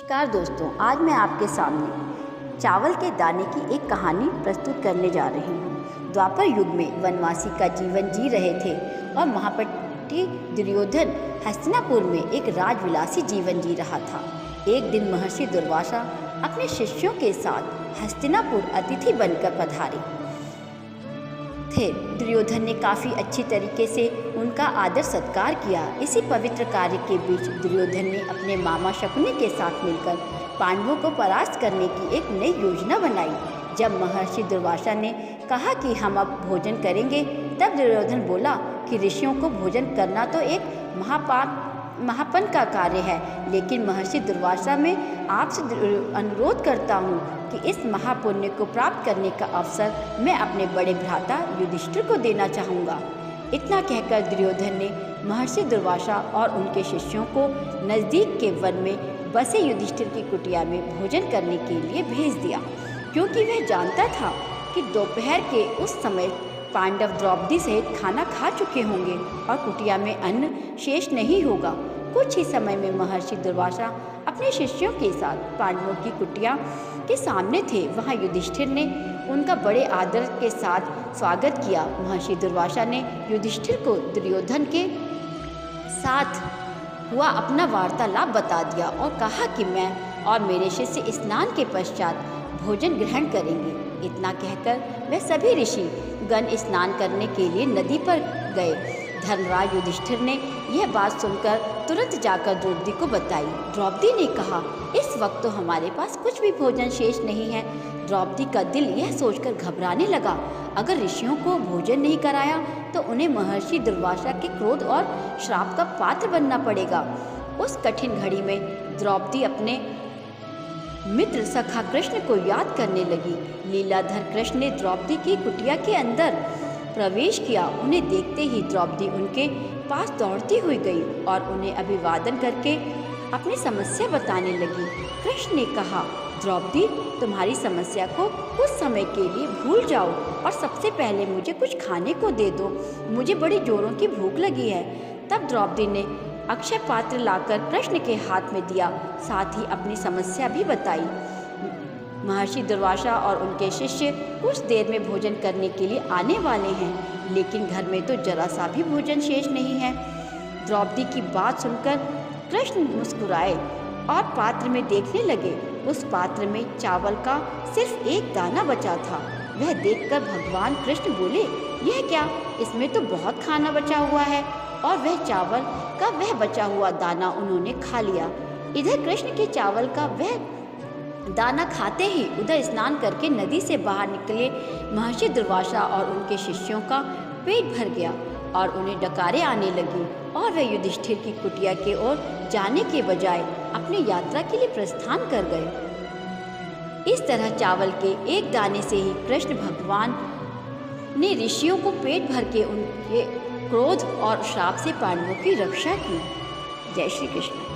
नमस्कार दोस्तों, आज मैं आपके सामने चावल के दाने की एक कहानी प्रस्तुत करने जा रही हूँ। द्वापर युग में वनवासी का जीवन जी रहे थे और महापति दुर्योधन हस्तिनापुर में एक राजविलासी जीवन जी रहा था। एक दिन महर्षि दुर्वासा अपने शिष्यों के साथ हस्तिनापुर अतिथि बनकर पधारे थे। दुर्योधन ने काफ़ी अच्छी तरीके से उनका आदर सत्कार किया। इसी पवित्र कार्य के बीच दुर्योधन ने अपने मामा शकुनी के साथ मिलकर पांडवों को परास्त करने की एक नई योजना बनाई। जब महर्षि दुर्वासा ने कहा कि हम अब भोजन करेंगे, तब दुर्योधन बोला कि ऋषियों को भोजन करना तो एक महापन का कार्य है, लेकिन महर्षि दुर्वासा मैं आपसे अनुरोध करता हूँ कि इस महापुण्य को प्राप्त करने का अवसर मैं अपने बड़े भ्राता युधिष्ठिर को देना चाहूँगा। इतना कहकर दुर्योधन ने महर्षि दुर्वासा और उनके शिष्यों को नज़दीक के वन में बसे युधिष्ठिर की कुटिया में भोजन करने के लिए भेज दिया, क्योंकि वह जानता था कि दोपहर के उस समय पांडव द्रौपदी सहित खाना खा चुके होंगे और कुटिया में अन्न शेष नहीं होगा। कुछ ही समय में महर्षि दुर्वासा अपने शिष्यों के साथ पांडवों की कुटिया के सामने थे। वहां युधिष्ठिर ने उनका बड़े आदर के साथ स्वागत किया। महर्षि दुर्वासा ने युधिष्ठिर को दुर्योधन के साथ हुआ अपना वार्तालाप बता दिया और कहा कि मैं और मेरे शिष्य स्नान के पश्चात भोजन ग्रहण करेंगे। इतना कहकर वे सभी ऋषि गण स्नान करने के लिए नदी पर गए। धर्मराज युधिष्ठिर ने यह बात सुनकर तुरंत जाकर द्रौपदी को बताई। द्रौपदी ने कहा, इस वक्त तो हमारे पास कुछ भी भोजन शेष नहीं है। द्रौपदी का दिल यह सोचकर घबराने लगा, अगर ऋषियों को भोजन नहीं कराया तो उन्हें महर्षि दुर्वासा के क्रोध और श्राप का पात्र बनना पड़ेगा। उस कठिन घड़ी में द्रौपदी अपने मित्र सखा कृष्ण को याद करने लगी। लीलाधर कृष्ण ने द्रौपदी की कुटिया के अंदर प्रवेश किया। उन्हें देखते ही द्रौपदी उनके पास दौड़ती हुई गई और उन्हें अभिवादन करके अपनी समस्या बताने लगी। कृष्ण ने कहा, द्रौपदी, तुम्हारी समस्या को कुछ समय के लिए भूल जाओ और सबसे पहले मुझे कुछ खाने को दे दो, मुझे बड़ी जोरों की भूख लगी है। तब द्रौपदी ने अक्षय पात्र लाकर कृष्ण के हाथ में दिया, साथ ही अपनी समस्या भी बताई। महर्षि दुर्वासा और उनके शिष्य कुछ देर में भोजन करने के लिए आने वाले हैं, लेकिन घर में तो जरा सा भी भोजन शेष नहीं है। द्रौपदी की बात सुनकर कृष्ण मुस्कुराए और पात्र में देखने लगे। उस पात्र में चावल का सिर्फ एक दाना बचा था। वह देखकर भगवान कृष्ण बोले, यह क्या, इसमें तो बहुत खाना बचा हुआ है। और वह चावल का वह बचा हुआ दाना उन्होंने खा लिया। इधर कृष्ण के चावल का वह दाना खाते ही उधर स्नान करके नदी से बाहर निकले महर्षि दुर्वासा और उनके शिष्यों का पेट भर गया और उन्हें डकारें आने लगी और वे युधिष्ठिर की कुटिया के ओर जाने के बजाय अपनी यात्रा के लिए प्रस्थान कर गए। इस तरह चावल के एक दाने से ही कृष्ण भगवान ने ऋषियों को पेट भर के उनके क्रोध और श्राप से पांडवों की रक्षा की। जय श्री कृष्ण।